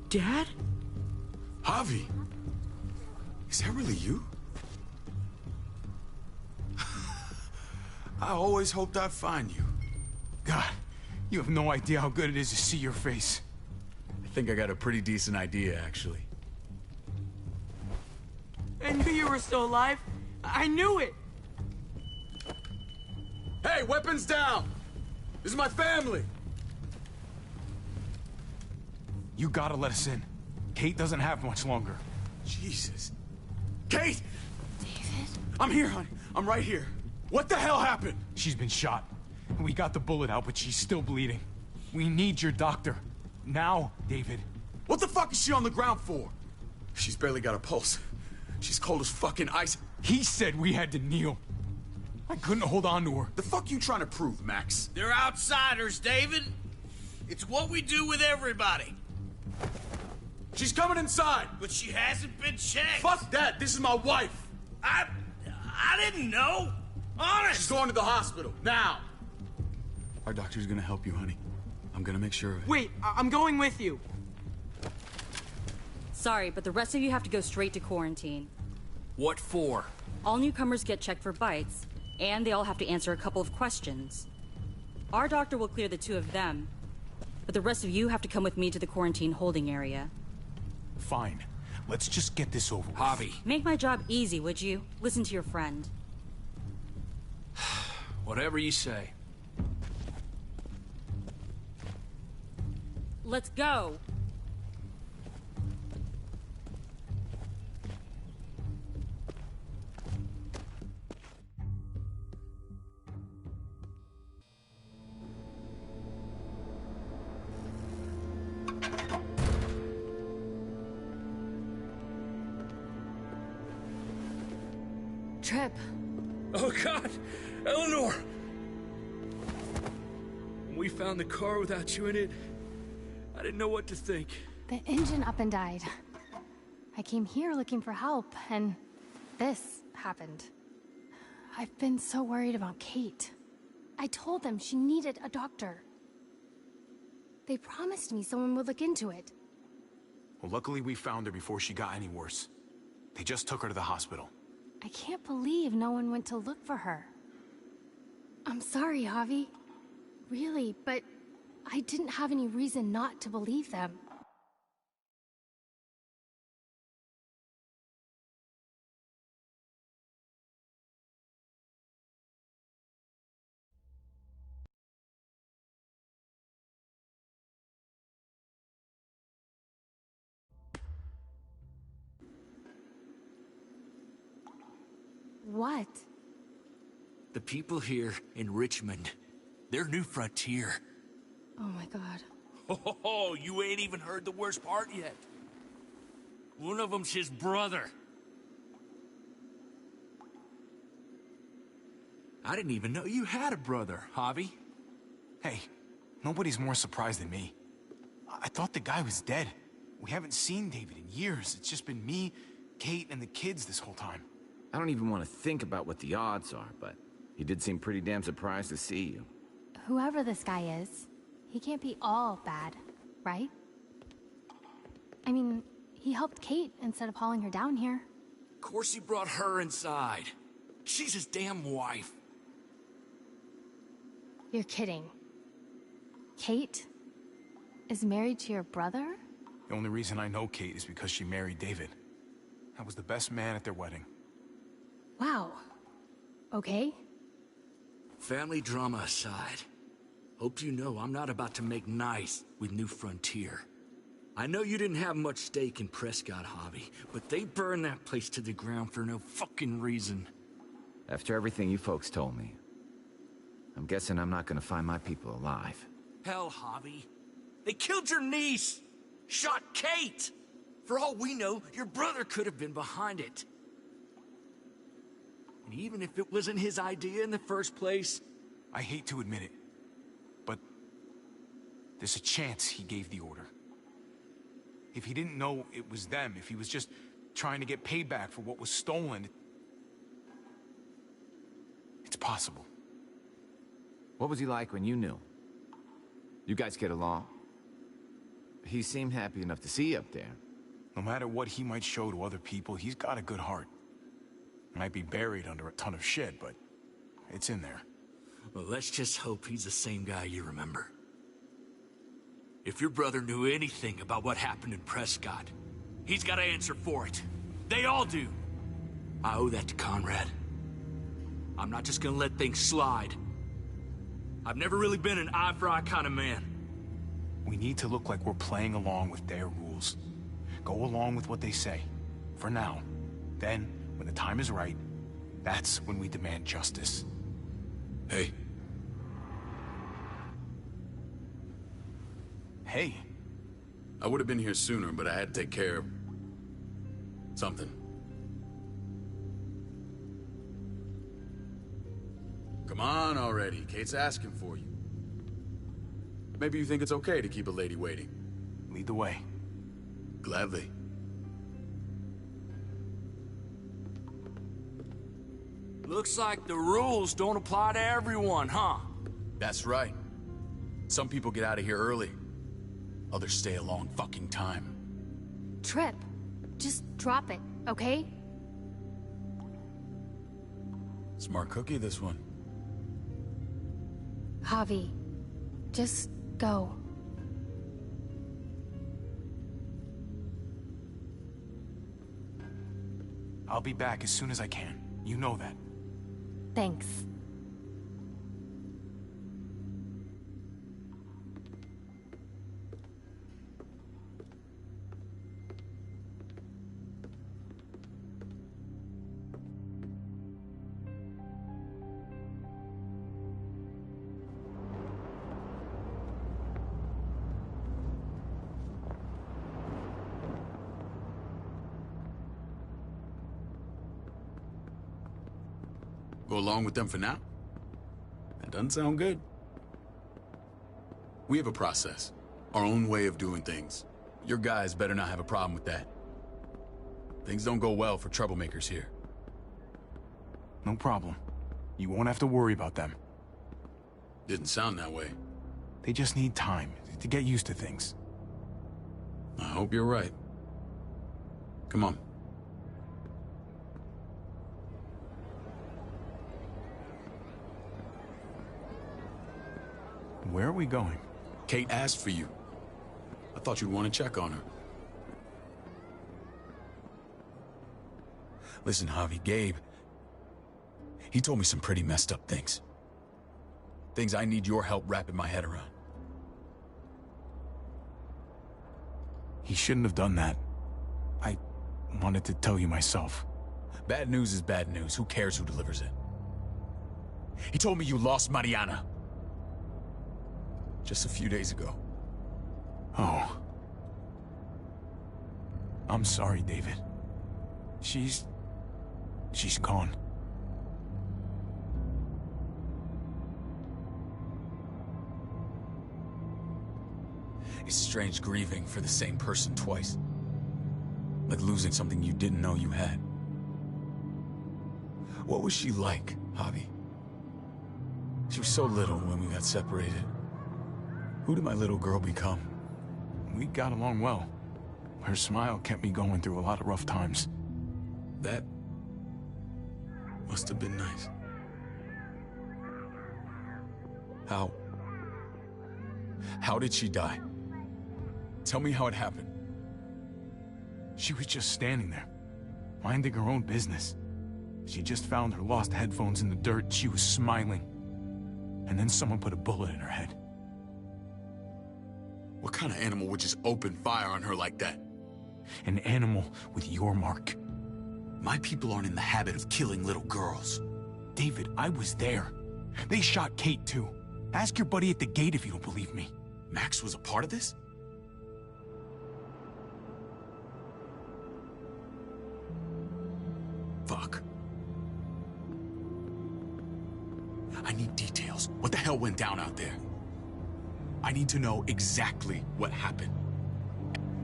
Dad? Javi! Is that really you? I always hoped I'd find you. God, you have no idea how good it is to see your face. I think I got a pretty decent idea, actually. I knew you were still alive. I knew it! Hey, weapons down! This is my family! You gotta let us in. Kate doesn't have much longer. Jesus. Kate! David? I'm here, honey. I'm right here. What the hell happened? She's been shot. We got the bullet out, but she's still bleeding. We need your doctor. Now, David. What the fuck is she on the ground for? She's barely got a pulse. She's cold as fucking ice. He said we had to kneel. I couldn't hold on to her. The fuck you trying to prove, Max? They're outsiders, David. It's what we do with everybody. She's coming inside! But she hasn't been checked. Fuck that! This is my wife! I didn't know. Honest! She's going to the hospital, now! Our doctor's gonna help you, honey. I'm gonna make sure of it. Wait, I'm going with you. Sorry, but the rest of you have to go straight to quarantine. What for? All newcomers get checked for bites, and they all have to answer a couple of questions. Our doctor will clear the two of them, but the rest of you have to come with me to the quarantine holding area. Fine. Let's just get this over with. Javi. Make my job easy, would you? Listen to your friend. Whatever you say. Let's go! Trip. Oh, God! Eleanor! When we found the car without you in it, I didn't know what to think. The engine up and died. I came here looking for help, and this happened. I've been so worried about Kate. I told them she needed a doctor. They promised me someone would look into it. Well, luckily we found her before she got any worse. They just took her to the hospital. I can't believe no one went to look for her. I'm sorry, Javi. Really, but I didn't have any reason not to believe them. What? The people here in Richmond, their new frontier. Oh my god. Oh, you ain't even heard the worst part yet. One of them's his brother. I didn't even know you had a brother, Javi. Hey, nobody's more surprised than me. I thought the guy was dead. We haven't seen David in years. It's just been me, Kate, and the kids this whole time. I don't even want to think about what the odds are, but he did seem pretty damn surprised to see you. Whoever this guy is, he can't be all bad, right? I mean, he helped Kate instead of hauling her down here. Of course he brought her inside. She's his damn wife. You're kidding. Kate is married to your brother? The only reason I know Kate is because she married David. I was the best man at their wedding. Wow. Okay. Family drama aside, hope you know I'm not about to make nice with New Frontier. I know you didn't have much stake in Prescott, Javi, but they burned that place to the ground for no fucking reason. After everything you folks told me, I'm guessing I'm not gonna find my people alive. Hell, Javi. They killed your niece! Shot Kate! For all we know, your brother could have been behind it. And even if it wasn't his idea in the first place... I hate to admit it, but there's a chance he gave the order. If he didn't know it was them, if he was just trying to get payback for what was stolen, it's possible. What was he like when you knew? You guys get along? He seemed happy enough to see you up there. No matter what he might show to other people, he's got a good heart. Might be buried under a ton of shit, but it's in there. Well, let's just hope he's the same guy you remember. If your brother knew anything about what happened in Prescott, he's got to answer for it. They all do. I owe that to Conrad. I'm not just gonna let things slide. I've never really been an eye-for-eye kind of man. We need to look like we're playing along with their rules. Go along with what they say. For now. Then, when the time is right, that's when we demand justice. Hey. Hey. I would have been here sooner, but I had to take care of... something. Come on already. Kate's asking for you. Maybe you think it's okay to keep a lady waiting. Lead the way. Gladly. Looks like the rules don't apply to everyone, huh? That's right. Some people get out of here early. Others stay a long fucking time. Trip, just drop it, okay? Smart cookie, this one. Javi, just go. I'll be back as soon as I can. You know that. Thanks. Go along with them for now? That doesn't sound good. We have a process. Our own way of doing things. Your guys better not have a problem with that. Things don't go well for troublemakers here. No problem. You won't have to worry about them. Didn't sound that way. They just need time to get used to things. I hope you're right. Come on. Where are we going? Kate asked for you. I thought you'd want to check on her. Listen, Javi, Gabe... he told me some pretty messed up things. Things I need your help wrapping my head around. He shouldn't have done that. I wanted to tell you myself. Bad news is bad news. Who cares who delivers it? He told me you lost Mariana. Just a few days ago. Oh. I'm sorry, David. She's gone. It's strange grieving for the same person twice. Like losing something you didn't know you had. What was she like, Javi? She was so little when we got separated. Who did my little girl become? We got along well. Her smile kept me going through a lot of rough times. That must have been nice. How did she die? Tell me how it happened. She was just standing there, minding her own business. She just found her lost headphones in the dirt. She was smiling. And then someone put a bullet in her head. What kind of animal would just open fire on her like that? An animal with your mark. My people aren't in the habit of killing little girls. David, I was there. They shot Kate too. Ask your buddy at the gate if you don't believe me. Max was a part of this? Fuck. I need details. What the hell went down out there? I need to know exactly what happened.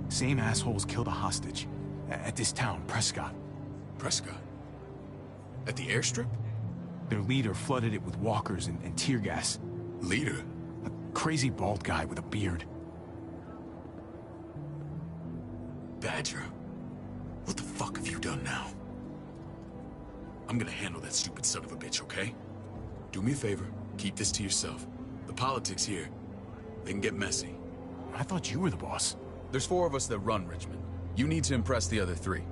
Same assholes killed a hostage. At this town, Prescott. Prescott? At the airstrip? Their leader flooded it with walkers and tear gas. Leader? A crazy bald guy with a beard. Badger, what the fuck have you done now? I'm gonna handle that stupid son of a bitch, okay? Do me a favor, keep this to yourself. The politics here, they can get messy. I thought you were the boss. There's 4 of us that run Richmond. You need to impress the other 3.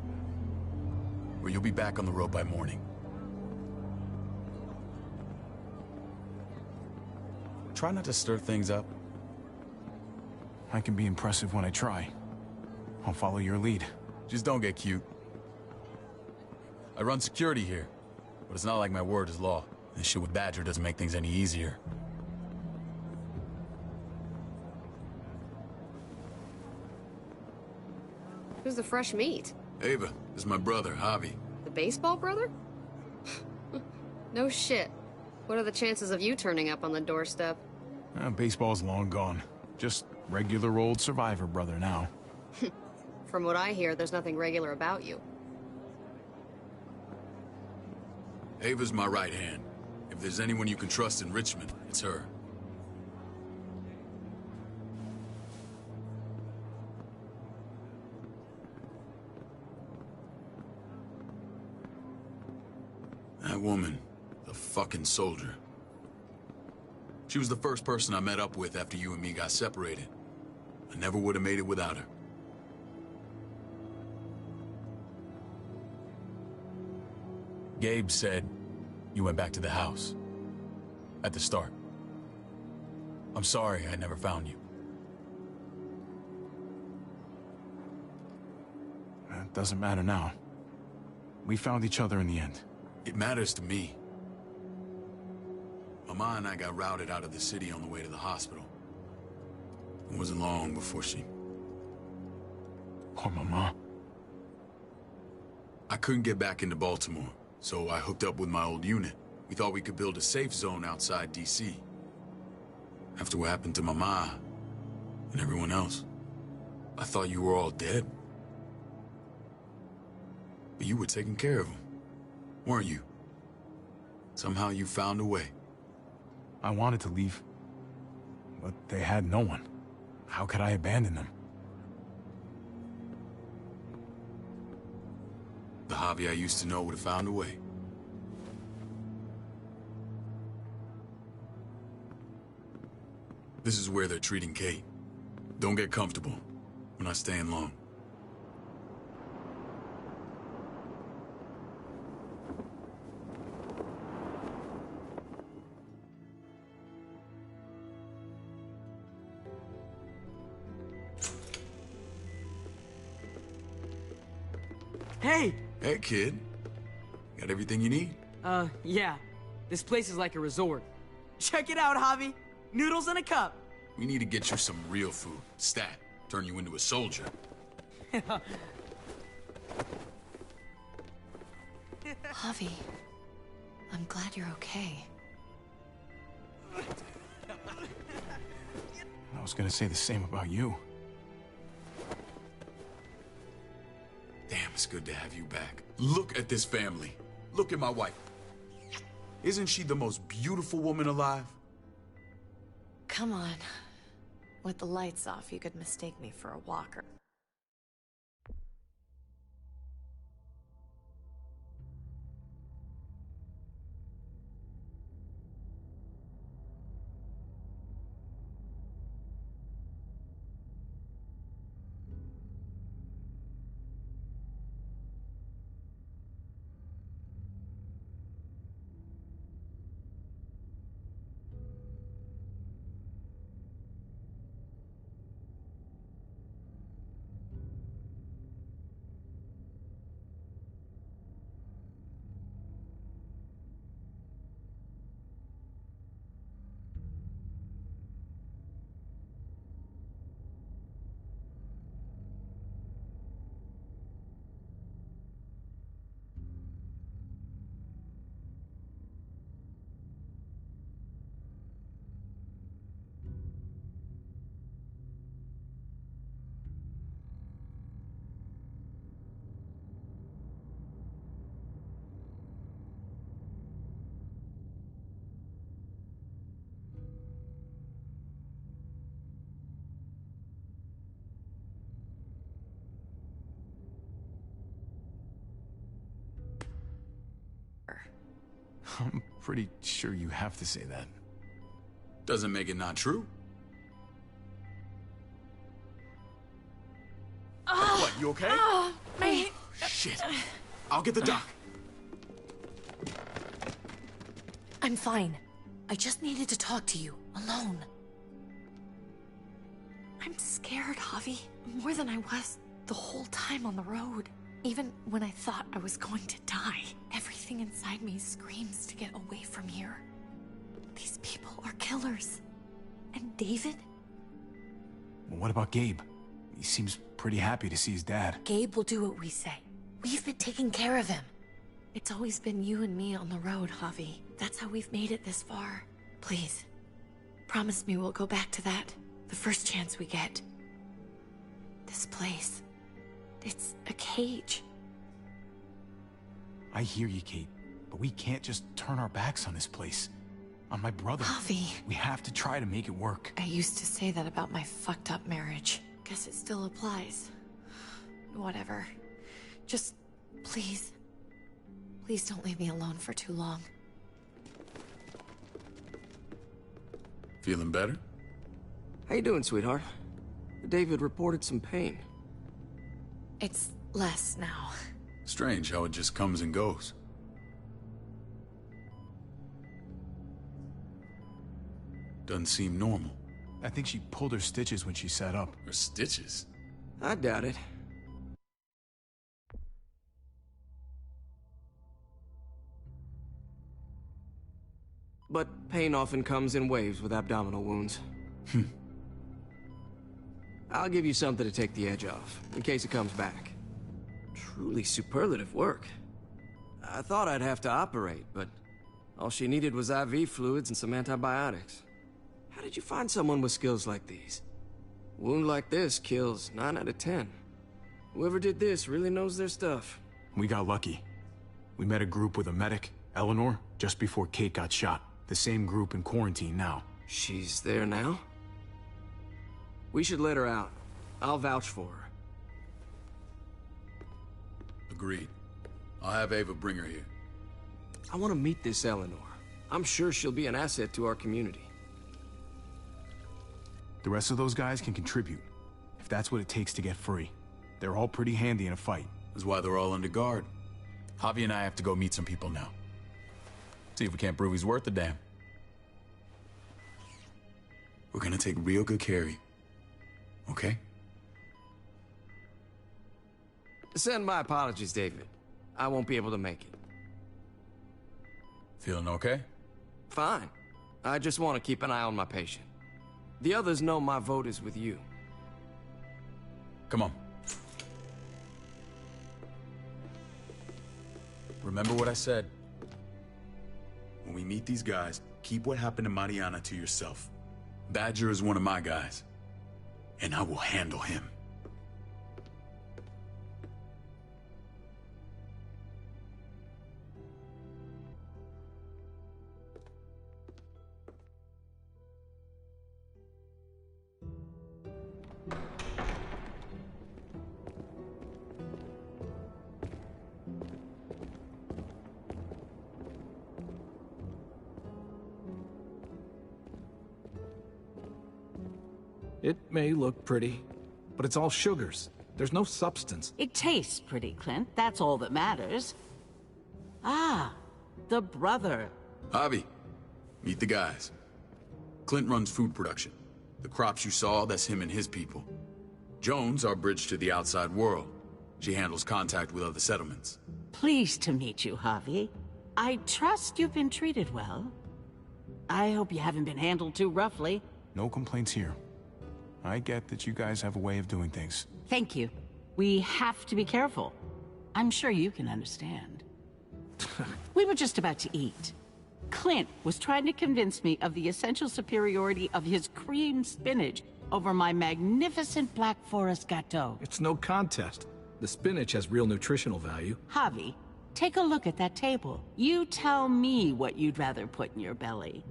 Or you'll be back on the road by morning. Try not to stir things up. I can be impressive when I try. I'll follow your lead. Just don't get cute. I run security here, but it's not like my word is law. This shit with Badger doesn't make things any easier. Who's the fresh meat? Ava, this is my brother, Javi. The baseball brother? No shit. What are the chances of you turning up on the doorstep? Baseball's long gone. Just regular old survivor brother now. From what I hear, there's nothing regular about you. Ava's my right hand. If there's anyone you can trust in Richmond, it's her. That woman, the fucking soldier. She was the first person I met up with after you and me got separated. I never would have made it without her. Gabe said you went back to the house. At the start. I'm sorry I never found you. It doesn't matter now. We found each other in the end. It matters to me. Mama and I got routed out of the city on the way to the hospital. It wasn't long before she... Poor Mama. I couldn't get back into Baltimore, so I hooked up with my old unit. We thought we could build a safe zone outside D.C. After what happened to Mama and everyone else, I thought you were all dead. But you were taking care of them, weren't you? Somehow you found a way. I wanted to leave, but they had no one. How could I abandon them? The Javi I used to know would have found a way. This is where they're treating Kate. Don't get comfortable. We're not staying long. Hey! Hey, kid. Got everything you need? Yeah. This place is like a resort. Check it out, Javi. Noodles in a cup. We need to get you some real food. Stat. Turn you into a soldier. Javi, I'm glad you're okay. I was gonna say the same about you. Damn, it's good to have you back. Look at this family. Look at my wife. Isn't she the most beautiful woman alive? Come on. With the lights off, you could mistake me for a walker. pretty sure you have to say that. Doesn't make it not true. What, you okay? My... Shit. I'll get the doc. I'm fine. I just needed to talk to you, alone. I'm scared, Javi. More than I was the whole time on the road. Even when I thought I was going to die, everything inside me screams to get away from here. These people are killers. And David? Well, what about Gabe? He seems pretty happy to see his dad. Gabe will do what we say. We've been taking care of him. It's always been you and me on the road, Javi. That's how we've made it this far. Please, promise me we'll go back to that the first chance we get. This place, it's a cage. I hear you, Kate, but we can't just turn our backs on this place. On my brother. Javi. We have to try to make it work. I used to say that about my fucked up marriage. Guess it still applies. Whatever. Just, please. Please don't leave me alone for too long. Feeling better? How you doing, sweetheart? David reported some pain. It's less now. Strange how it just comes and goes. Doesn't seem normal. I think she pulled her stitches when she sat up. Her stitches? I doubt it. But pain often comes in waves with abdominal wounds. I'll give you something to take the edge off, in case it comes back. Truly superlative work. I thought I'd have to operate, but all she needed was IV fluids and some antibiotics. How did you find someone with skills like these? A wound like this kills 9 out of 10. Whoever did this really knows their stuff. We got lucky. We met a group with a medic, Eleanor, just before Kate got shot. The same group in quarantine now. She's there now? We should let her out. I'll vouch for her. Agreed. I'll have Ava bring her here. I want to meet this Eleanor. I'm sure she'll be an asset to our community. The rest of those guys can contribute, if that's what it takes to get free. They're all pretty handy in a fight. That's why they're all under guard. Javi and I have to go meet some people now. See if we can't prove he's worth the damn. We're gonna take real good care of you. Okay? Send my apologies, David. I won't be able to make it. Feeling okay? Fine. I just want to keep an eye on my patient. The others know my vote is with you. Come on. Remember what I said. When we meet these guys, keep what happened to Mariana to yourself. Badger is one of my guys, and I will handle him. It may look pretty, but it's all sugars. There's no substance. It tastes pretty, Clint. That's all that matters. Ah, the brother. Javi, meet the guys. Clint runs food production. The crops you saw, that's him and his people. Jones, our bridge to the outside world. She handles contact with other settlements. Pleased to meet you, Javi. I trust you've been treated well. I hope you haven't been handled too roughly. No complaints here. I get that you guys have a way of doing things. Thank you. We have to be careful. I'm sure you can understand. We were just about to eat. Clint was trying to convince me of the essential superiority of his cream spinach over my magnificent Black Forest gâteau. It's no contest. The spinach has real nutritional value. Javi, take a look at that table. You tell me what you'd rather put in your belly.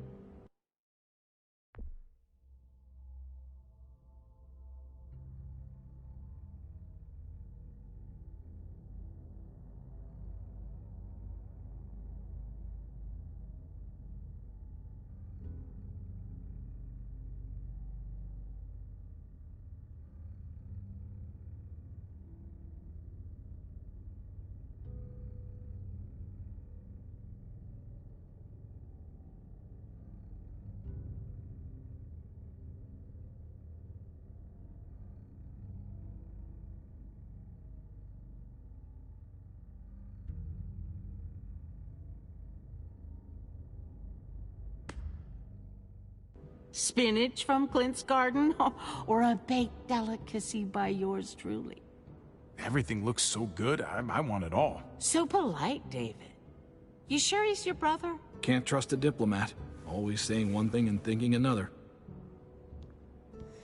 Spinach from Clint's garden? Or a baked delicacy by yours truly? Everything looks so good, I want it all. So polite, David. You sure he's your brother? Can't trust a diplomat. Always saying one thing and thinking another.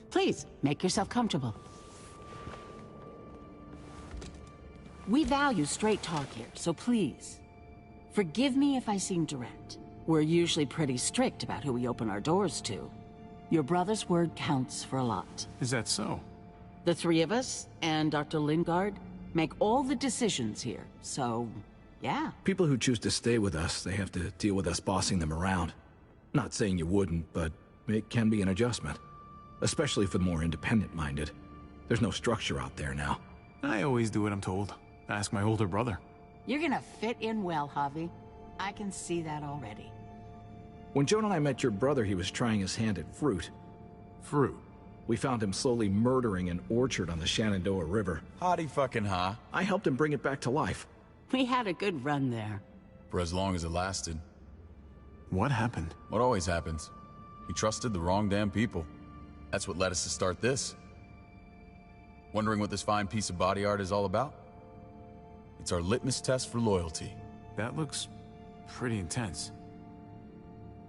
Please, make yourself comfortable. We value straight talk here, so please, forgive me if I seem direct. We're usually pretty strict about who we open our doors to. Your brother's word counts for a lot. Is that so? The three of us, and Dr. Lingard, make all the decisions here, so, yeah. People who choose to stay with us, they have to deal with us bossing them around. Not saying you wouldn't, but it can be an adjustment. Especially for the more independent-minded. There's no structure out there now. I always do what I'm told. Ask my older brother. You're gonna fit in well, Javi. I can see that already. When Joan and I met your brother, he was trying his hand at fruit. Fruit? We found him slowly murdering an orchard on the Shenandoah River. Howdy fucking ha. I helped him bring it back to life. We had a good run there. For as long as it lasted. What happened? What always happens. We trusted the wrong damn people. That's what led us to start this. Wondering what this fine piece of body art is all about? It's our litmus test for loyalty. That looks pretty intense.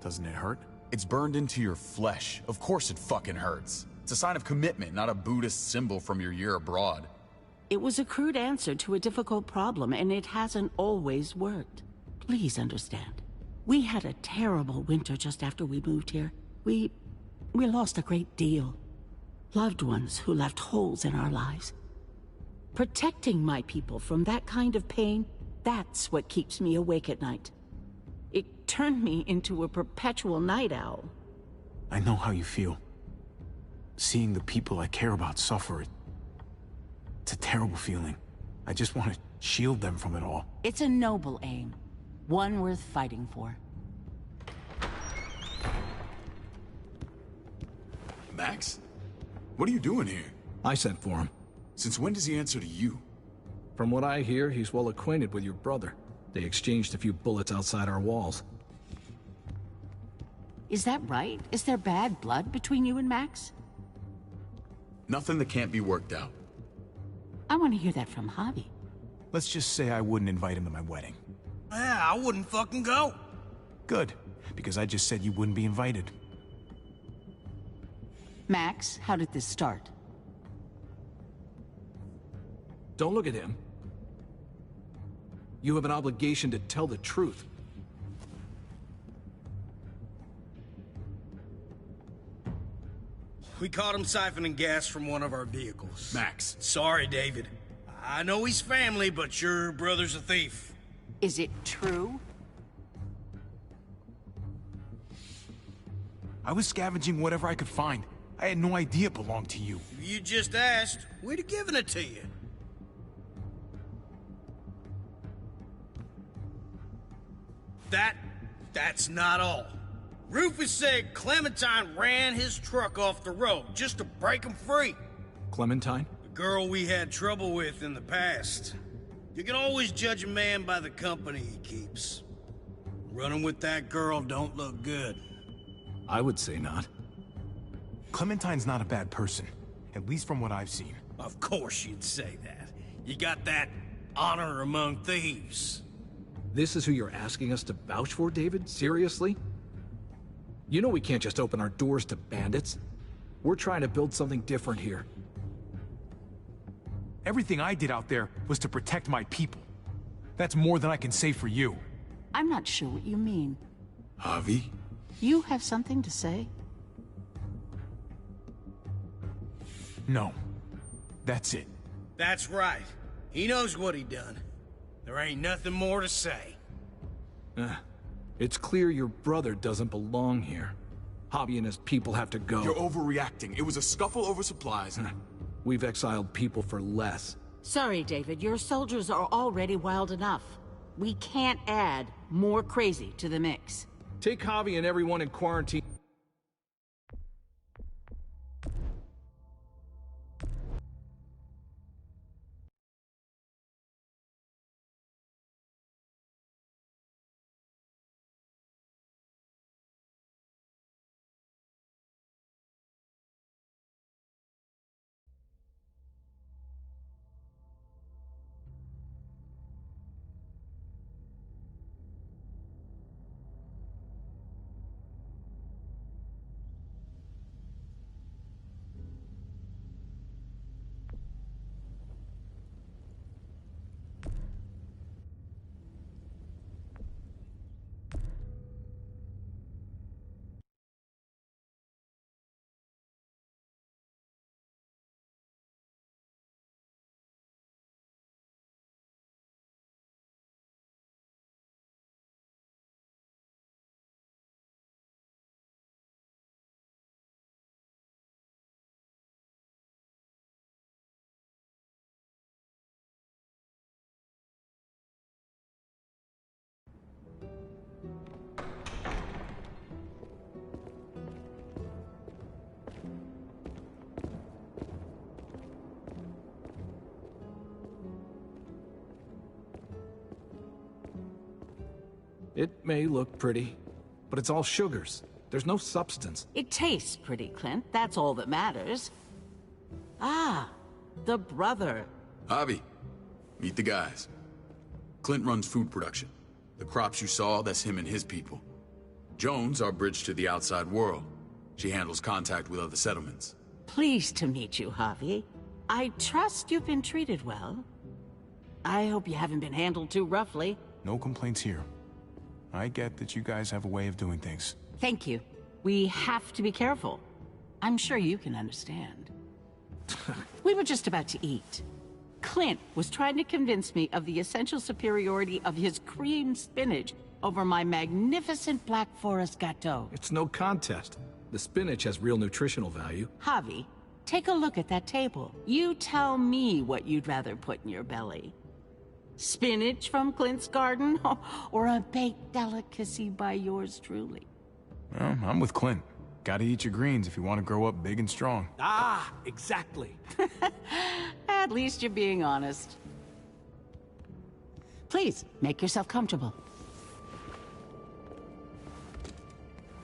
Doesn't it hurt? It's burned into your flesh. Of course it fucking hurts. It's a sign of commitment, not a Buddhist symbol from your year abroad. It was a crude answer to a difficult problem, and it hasn't always worked. Please understand. We had a terrible winter just after we moved here. We lost a great deal. Loved ones who left holes in our lives. Protecting my people from that kind of pain, that's what keeps me awake at night. It turned me into a perpetual night owl. I know how you feel. Seeing the people I care about suffer, it's a terrible feeling. I just want to shield them from it all. It's a noble aim. One worth fighting for. Max? What are you doing here? I sent for him. Since when does he answer to you? From what I hear, he's well acquainted with your brother. They exchanged a few bullets outside our walls. Is that right? Is there bad blood between you and Max? Nothing that can't be worked out. I want to hear that from Javi. Let's just say I wouldn't invite him to my wedding. Yeah, I wouldn't fucking go. Good, because I just said you wouldn't be invited. Max, how did this start? Don't look at him. You have an obligation to tell the truth. We caught him siphoning gas from one of our vehicles. Max. Sorry, David. I know he's family, but your brother's a thief. Is it true? I was scavenging whatever I could find. I had no idea it belonged to you. If you just asked, we'd have given it to you. That's not all. Rufus said Clementine ran his truck off the road just to break him free. Clementine? The girl we had trouble with in the past. You can always judge a man by the company he keeps. Running with that girl don't look good. I would say not. Clementine's not a bad person, at least from what I've seen. Of course you'd say that. You got that honor among thieves. This is who you're asking us to vouch for, David? Seriously? You know we can't just open our doors to bandits. We're trying to build something different here. Everything I did out there was to protect my people. That's more than I can say for you. I'm not sure what you mean. Javi? You have something to say? No. That's it. That's right. He knows what he done. There ain't nothing more to say. It's clear your brother doesn't belong here. Javi and his people have to go. You're overreacting. It was a scuffle over supplies. We've exiled people for less. Sorry, David. Your soldiers are already wild enough. We can't add more crazy to the mix. Take Javi and everyone in quarantine. It may look pretty, but it's all sugars. There's no substance. It tastes pretty, Clint. That's all that matters. Ah, the brother. Javi, meet the guys. Clint runs food production. The crops you saw, that's him and his people. Jones, our bridge to the outside world. She handles contact with other settlements. Pleased to meet you, Javi. I trust you've been treated well. I hope you haven't been handled too roughly. No complaints here. I get that you guys have a way of doing things. Thank you. We have to be careful. I'm sure you can understand. We were just about to eat. Clint was trying to convince me of the essential superiority of his cream spinach over my magnificent Black Forest gâteau. It's no contest. The spinach has real nutritional value. Javi, take a look at that table. You tell me what you'd rather put in your belly. Spinach from Clint's garden, or a baked delicacy by yours truly? Well, I'm with Clint. Gotta eat your greens if you want to grow up big and strong. Ah, exactly. At least you're being honest. Please, make yourself comfortable.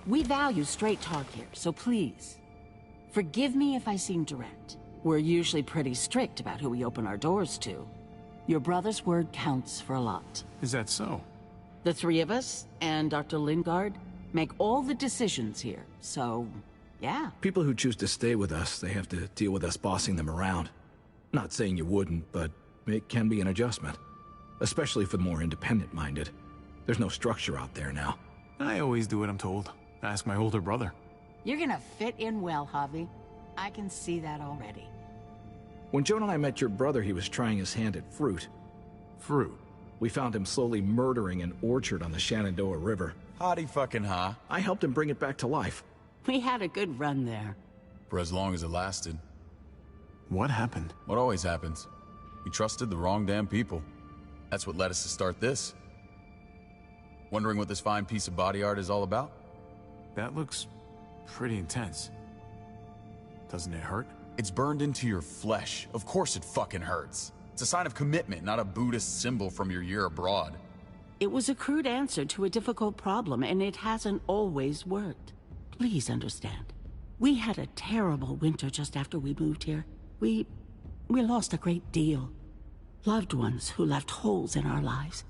We value straight talk here, so please, forgive me if I seem direct. We're usually pretty strict about who we open our doors to. Your brother's word counts for a lot. Is that so? The three of us, and Dr. Lingard, make all the decisions here, so, yeah. People who choose to stay with us, they have to deal with us bossing them around. Not saying you wouldn't, but it can be an adjustment. Especially for the more independent-minded. There's no structure out there now. I always do what I'm told. Ask my older brother. You're gonna fit in well, Javi. I can see that already. When Joan and I met your brother, he was trying his hand at fruit. Fruit? We found him slowly murdering an orchard on the Shenandoah River. Howdy fucking ha. I helped him bring it back to life. We had a good run there. For as long as it lasted. What happened? What always happens. We trusted the wrong damn people. That's what led us to start this. Wondering what this fine piece of body art is all about? That looks pretty intense. Doesn't it hurt? It's burned into your flesh. Of course it fucking hurts. It's a sign of commitment, not a Buddhist symbol from your year abroad. It was a crude answer to a difficult problem, and it hasn't always worked. Please understand. We had a terrible winter just after we moved here. We lost a great deal. Loved ones who left holes in our lives.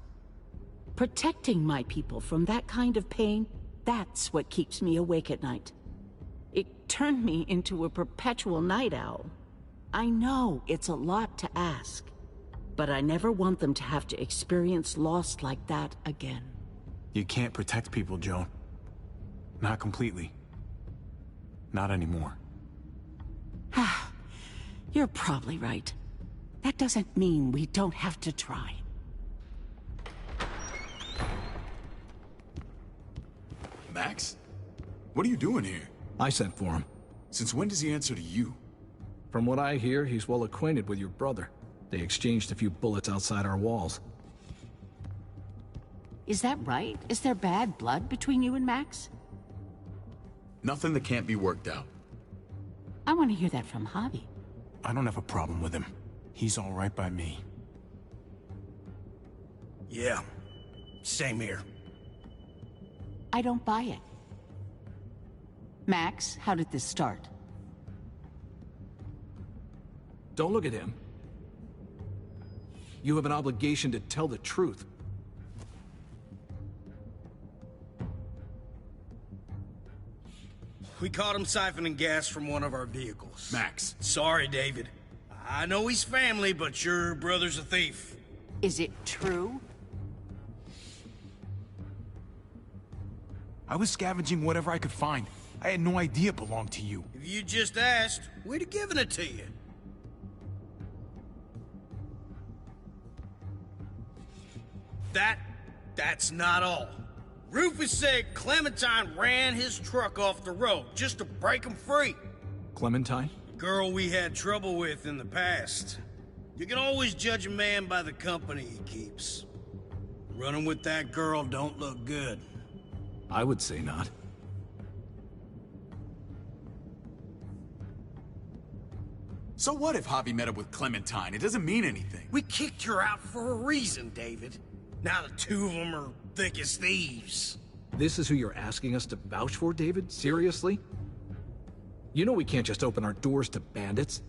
Protecting my people from that kind of pain, that's what keeps me awake at night. It turned me into a perpetual night owl. I know it's a lot to ask, but I never want them to have to experience loss like that again. You can't protect people, Joan. Not completely. Not anymore. You're probably right. That doesn't mean we don't have to try. Max? What are you doing here? I sent for him. Since when does he answer to you? From what I hear, he's well acquainted with your brother. They exchanged a few bullets outside our walls. Is that right? Is there bad blood between you and Max? Nothing that can't be worked out. I want to hear that from Javi. I don't have a problem with him. He's all right by me. Yeah, same here. I don't buy it. Max, how did this start? Don't look at him. You have an obligation to tell the truth. We caught him siphoning gas from one of our vehicles. Max. Sorry, David. I know he's family, but your brother's a thief. Is it true? I was scavenging whatever I could find. I had no idea it belonged to you. If you just asked, we'd have given it to you. That's not all. Rufus said Clementine ran his truck off the road just to break him free. Clementine? The girl we had trouble with in the past. You can always judge a man by the company he keeps. Running with that girl don't look good. I would say not. So what if Javi met up with Clementine? It doesn't mean anything. We kicked her out for a reason, David. Now the two of them are thick as thieves. This is who you're asking us to vouch for, David? Seriously? You know we can't just open our doors to bandits.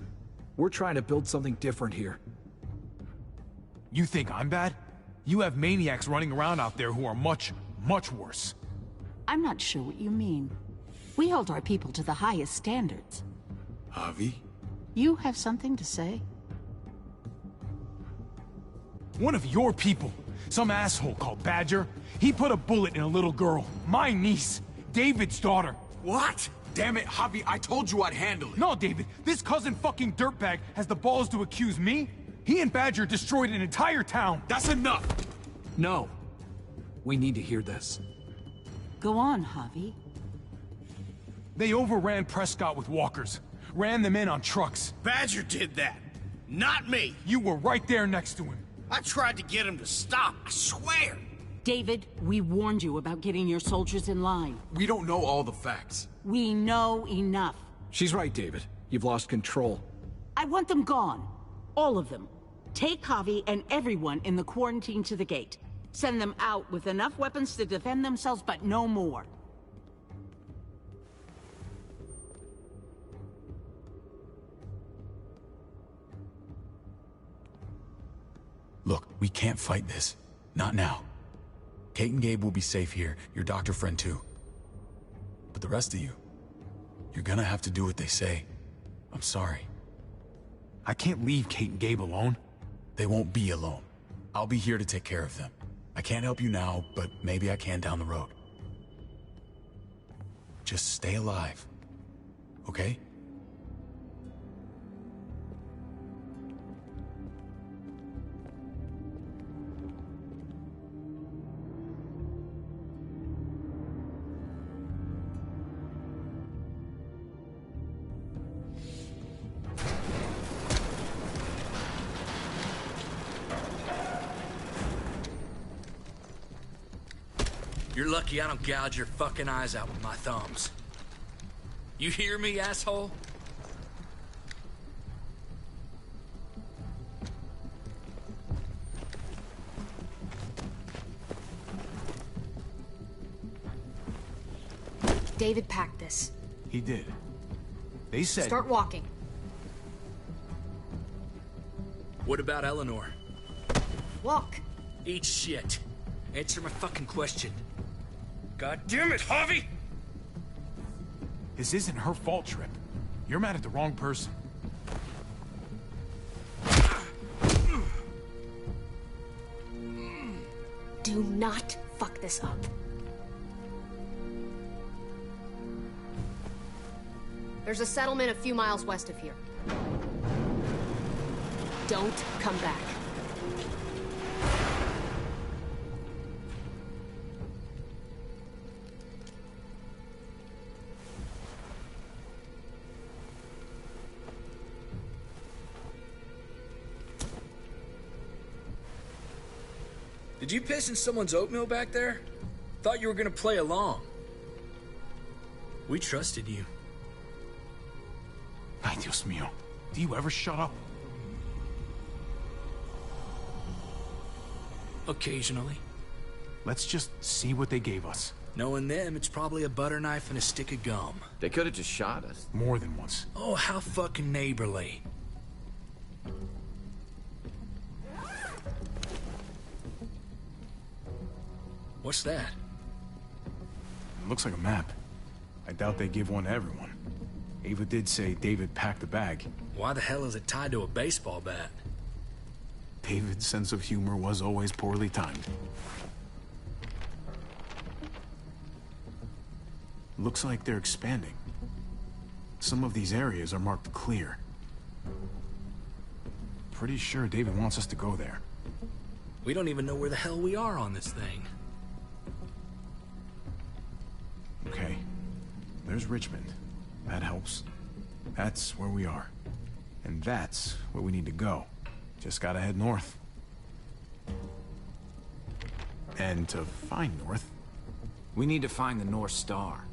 We're trying to build something different here. You think I'm bad? You have maniacs running around out there who are much, much worse. I'm not sure what you mean. We hold our people to the highest standards. Javi? You have something to say? One of your people, some asshole called Badger, he put a bullet in a little girl, my niece, David's daughter. What? Damn it, Javi, I told you I'd handle it. No, David, this cousin fucking dirtbag has the balls to accuse me? He and Badger destroyed an entire town. That's enough! No. We need to hear this. Go on, Javi. They overran Prescott with walkers, ran them in on trucks. Badger did that, not me. You were right there next to him. I tried to get him to stop, I swear. David, we warned you about getting your soldiers in line. We don't know all the facts. We know enough. She's right, David. You've lost control. I want them gone. All of them. Take Javi and everyone in the quarantine to the gate. Send them out with enough weapons to defend themselves, but no more. Look, we can't fight this. Not now. Kate and Gabe will be safe here, your doctor friend too. But the rest of you, you're gonna have to do what they say. I'm sorry. I can't leave Kate and Gabe alone. They won't be alone. I'll be here to take care of them. I can't help you now, but maybe I can down the road. Just stay alive, okay? You're lucky I don't gouge your fucking eyes out with my thumbs. You hear me, asshole? David packed this. He did. They said... Start walking. What about Eleanor? Walk. Eat shit. Answer my fucking question. God damn it, Javi! This isn't her fault, Trip. You're mad at the wrong person. Do not fuck this up. There's a settlement a few miles west of here. Don't come back. Did you piss in someone's oatmeal back there? Thought you were gonna play along. We trusted you. Ay, Dios mío. Do you ever shut up? Occasionally. Let's just see what they gave us. Knowing them, it's probably a butter knife and a stick of gum. They could have just shot us. More than once. Oh, how fucking neighborly. What's that? It looks like a map. I doubt they give one to everyone. Ava did say David packed the bag. Why the hell is it tied to a baseball bat? David's sense of humor was always poorly timed. Looks like they're expanding. Some of these areas are marked clear. Pretty sure David wants us to go there. We don't even know where the hell we are on this thing. Okay. There's Richmond. That helps. That's where we are. And that's where we need to go. Just gotta head north. And to find north... We need to find the North Star.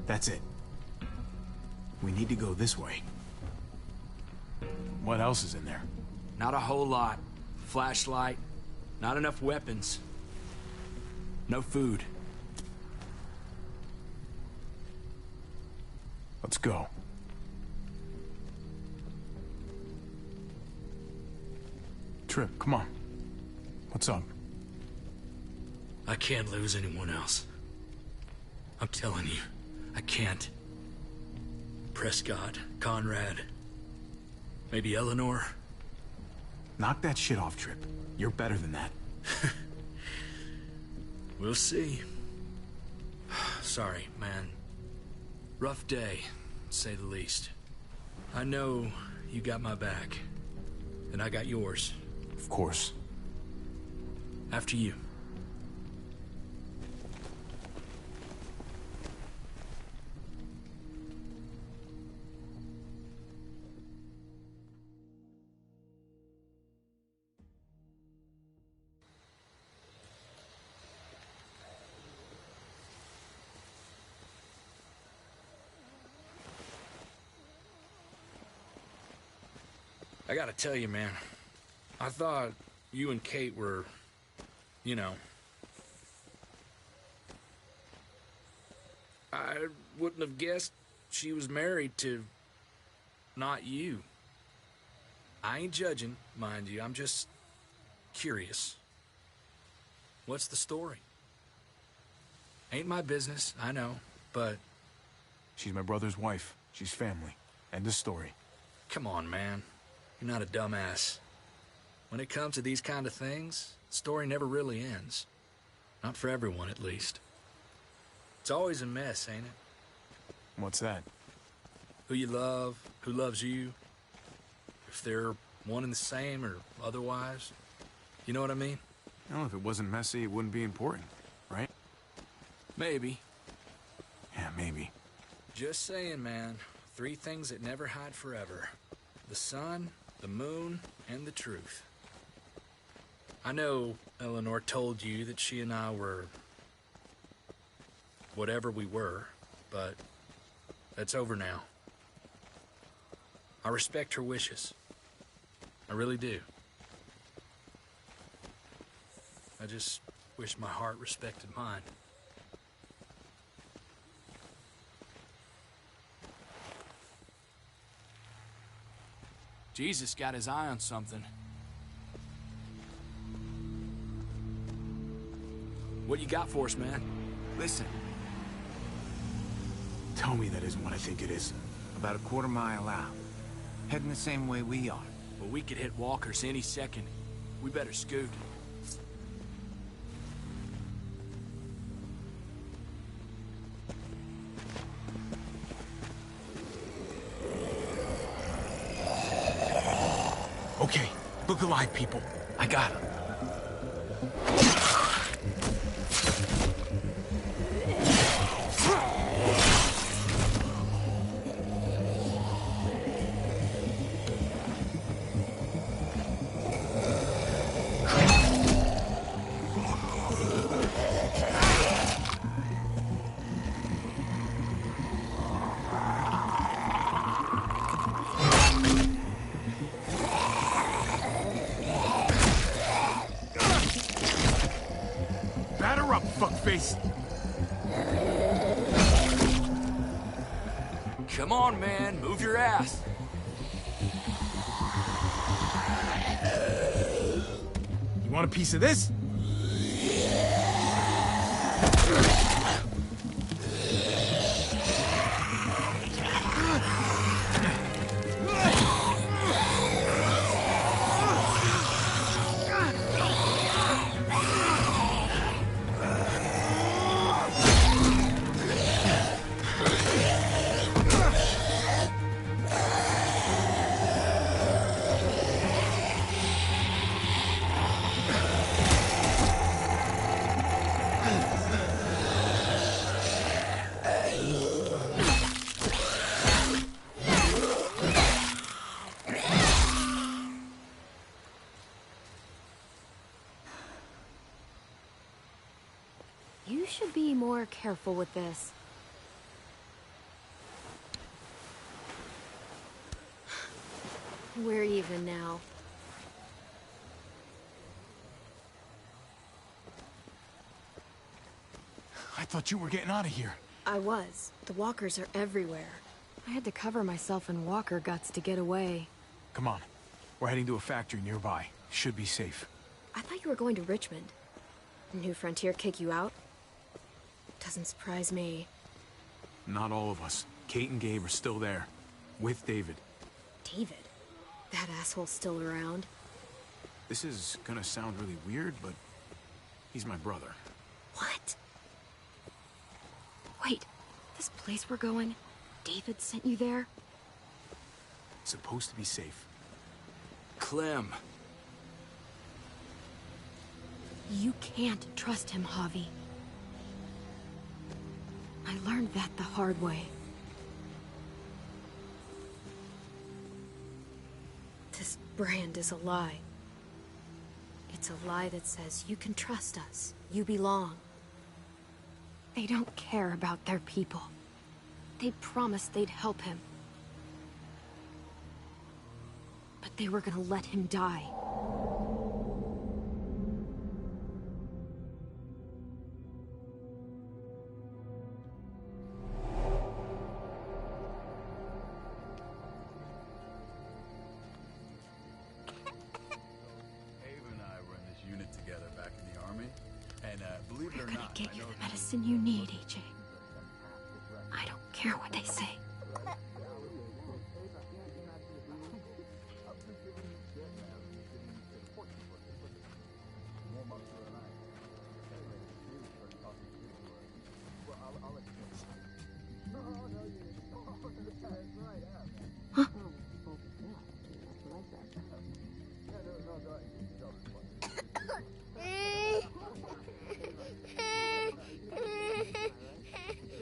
That's it. We need to go this way. What else is in there? Not a whole lot. Flashlight, not enough weapons. No food. Let's go. Tripp, come on. What's up? I can't lose anyone else. I'm telling you, I can't. Prescott, Conrad, maybe Eleanor. Knock that shit off, Tripp. You're better than that. We'll see. Sorry, man. Rough day, to say the least. I know you got my back, and I got yours. Of course. After you. I gotta tell you, man, I thought you and Kate were, you know... I wouldn't have guessed she was married to... not you. I ain't judging, mind you, I'm just... curious. What's the story? Ain't my business, I know, but... She's my brother's wife. She's family. End of story. Come on, man. You're not a dumbass. When it comes to these kind of things, the story never really ends. Not for everyone, at least. It's always a mess, ain't it? What's that? Who you love, who loves you, if they're one and the same or otherwise. You know what I mean? No, if it wasn't messy, it wouldn't be important, right? Maybe. Yeah, maybe. Just saying, man. 3 things that never hide forever. The sun, the moon, and the truth. I know Eleanor told you that she and I were... whatever we were, but that's over now. I respect her wishes. I really do. I just wish my heart respected mine. Jesus got his eye on something. What you got for us, man? Listen. Tell me that isn't what I think it is. About a quarter-mile out. Heading the same way we are. Well, we could hit walkers any second. We better scoot. Okay, look alive, people. I got him. Come on, man. Move your ass. You want a piece of this? You should be more careful with this. We're even now. I thought you were getting out of here. I was. The walkers are everywhere. I had to cover myself in walker guts to get away. Come on. We're heading to a factory nearby. Should be safe. I thought you were going to Richmond. New Frontier kick you out? Doesn't surprise me. Not all of us. Kate and Gabe are still there. With David. David? That asshole's still around? This is gonna sound really weird, but he's my brother. What? Wait, this place we're going, David sent you there? Supposed to be safe. Clem. You can't trust him, Javi. I learned that the hard way. This brand is a lie. It's a lie that says you can trust us, you belong. They don't care about their people. They promised they'd help him. But they were gonna let him die. We're gonna get you the medicine you need, AJ. I don't care what they say. Huh?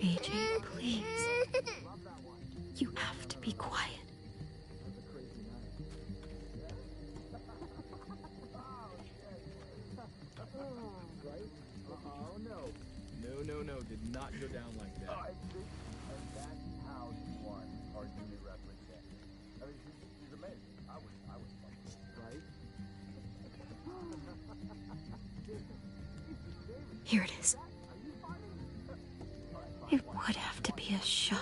AJ, please. You have to be quiet. No, did not go down like that. And that's how she won our unit replica. I mean, she's amazing. I was right? Here it is. It would have to be a shot.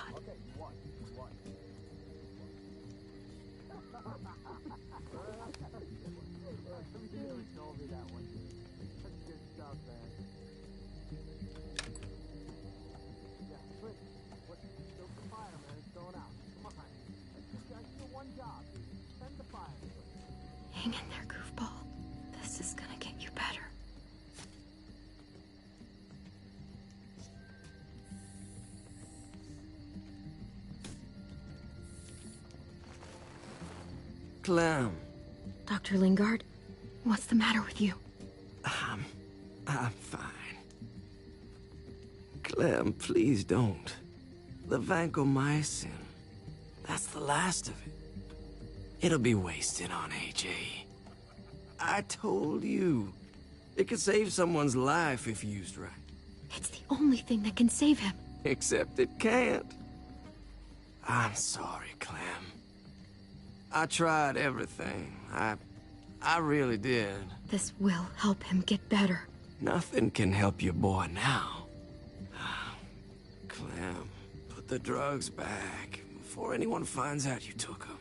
Hang in there, goofball. This is gonna get you better. Clem. Dr. Lingard, what's the matter with you? I'm fine. Clem, please don't. The vancomycin. That's the last of it. It'll be wasted on AJ. I told you. It could save someone's life if used right. It's the only thing that can save him. Except it can't. I'm sorry, Clem. I tried everything. I really did. This will help him get better. Nothing can help your boy now. Clem, put the drugs back before anyone finds out you took them.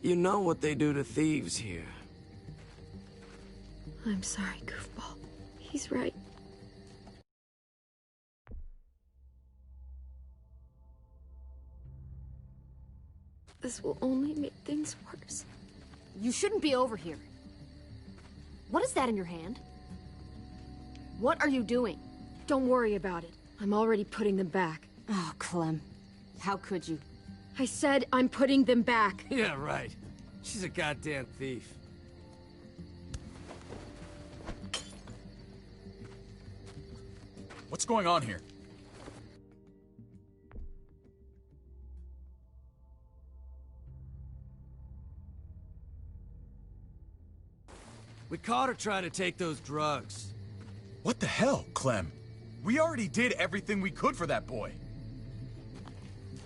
You know what they do to thieves here. I'm sorry, goofball. He's right. This will only make things worse. You shouldn't be over here. What is that in your hand? What are you doing? Don't worry about it. I'm already putting them back. Oh, Clem. How could you? I said I'm putting them back. Yeah, right. She's a goddamn thief. What's going on here? We caught her trying to take those drugs. What the hell, Clem? We already did everything we could for that boy.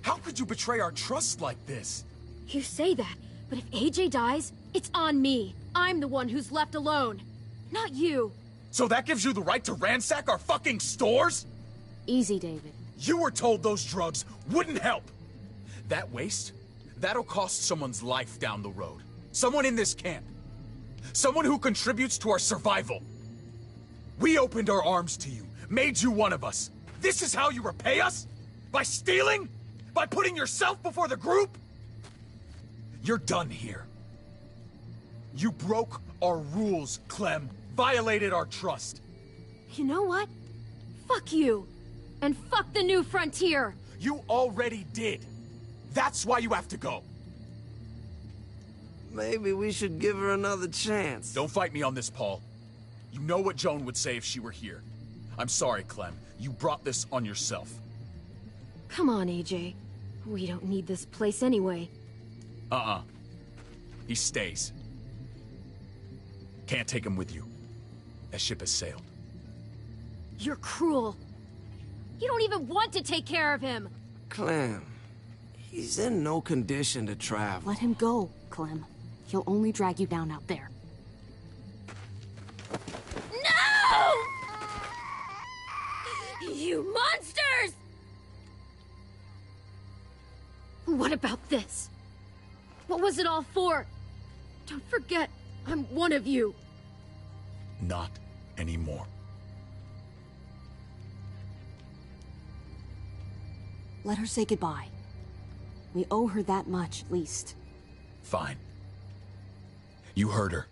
How could you betray our trust like this? You say that, but if AJ dies, it's on me. I'm the one who's left alone, not you. So that gives you the right to ransack our fucking stores? Easy, David. You were told those drugs wouldn't help. That waste, that'll cost someone's life down the road. Someone in this camp. Someone who contributes to our survival. We opened our arms to you, made you one of us. This is how you repay us? By stealing? By putting yourself before the group? You're done here. You broke our rules, Clem. Violated our trust. You know what? Fuck you. And fuck the New Frontier. You already did. That's why you have to go. Maybe we should give her another chance. Don't fight me on this, Paul. You know what Joan would say if she were here. I'm sorry, Clem. You brought this on yourself. Come on, AJ. We don't need this place anyway. He stays. Can't take him with you. That ship has sailed. You're cruel. You don't even want to take care of him. Clem, he's in no condition to travel. Let him go, Clem. He'll only drag you down out there. No! You monsters! What about this? What was it all for? Don't forget, I'm one of you. Not anymore. Let her say goodbye. We owe her that much, at least. Fine. You heard her.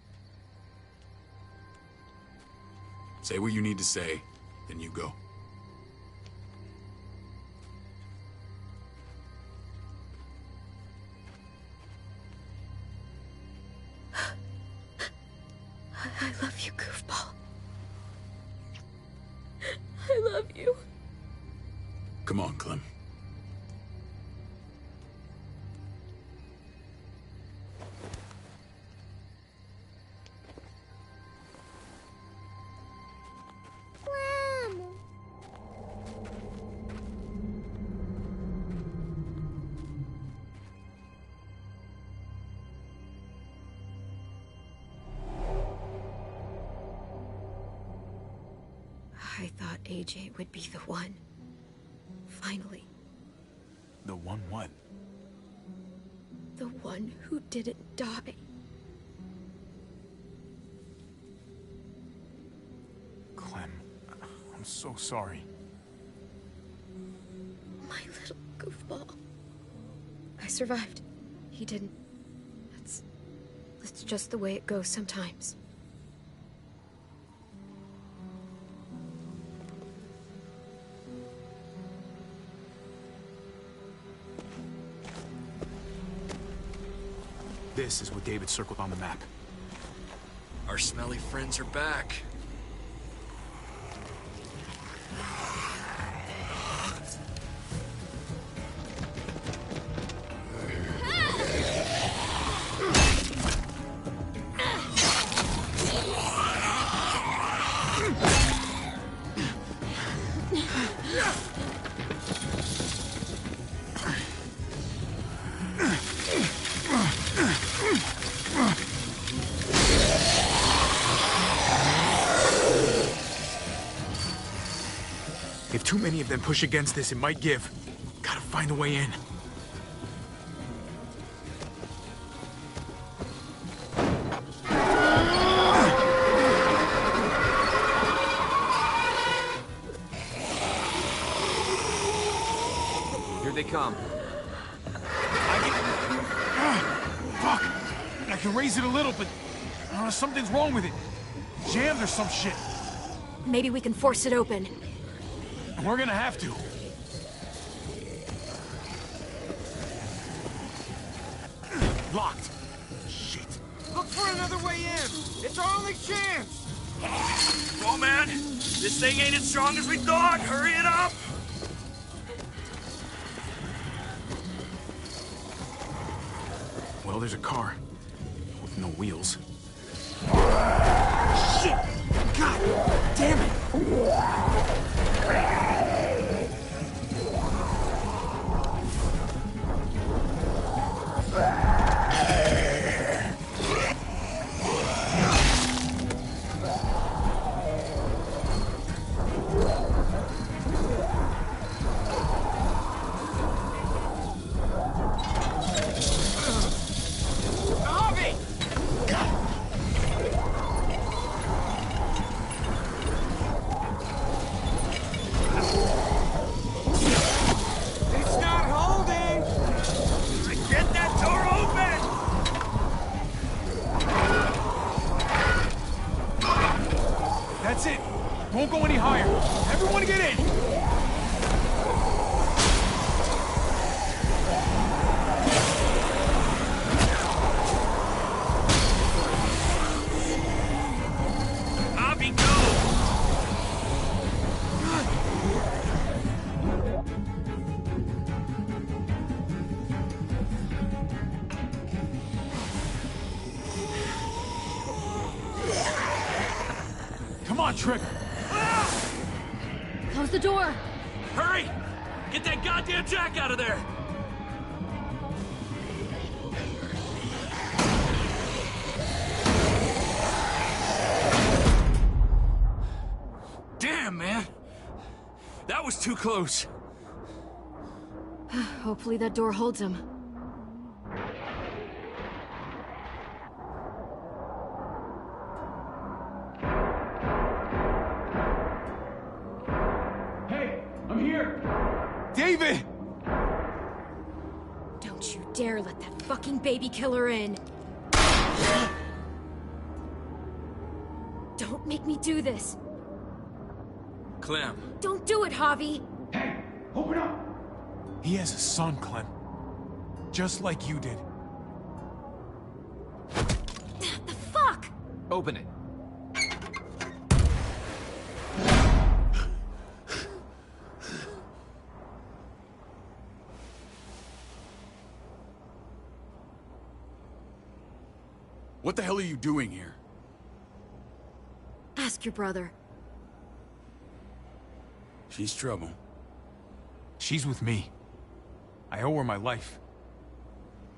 Say what you need to say, then you go. I love you, goofball. I love you. Come on, Clem. I thought AJ would be the one. Finally. The one what? The one who didn't die. Clem, I'm so sorry. My little goofball. I survived. He didn't. That's just the way it goes sometimes. This is what David circled on the map. Our smelly friends are back. If too many of them push against this, it might give. Gotta find a way in. Here they come. Fuck! I can raise it a little, but something's wrong with it. Jammed or some shit. Maybe we can force it open. We're gonna have to. Locked. Shit. Look for another way in. It's our only chance. Oh, man. This thing ain't as strong as we thought. Hurry it up. Well, there's a car. With no wheels. Shit! God damn it! That's it! Don't go any higher. Everyone get in! Javi, go! Come on, Trick! Close the door! Hurry! Get that goddamn Jack out of there! Damn, man! That was too close. Hopefully that door holds him. Hey, I'm here! David! Don't you dare let that fucking baby killer in! Don't make me do this! Clem. Don't do it, Javi! Open up! He has a son, Clem. Just like you did. The fuck? Open it. What the hell are you doing here? Ask your brother. She's trouble. She's with me. I owe her my life.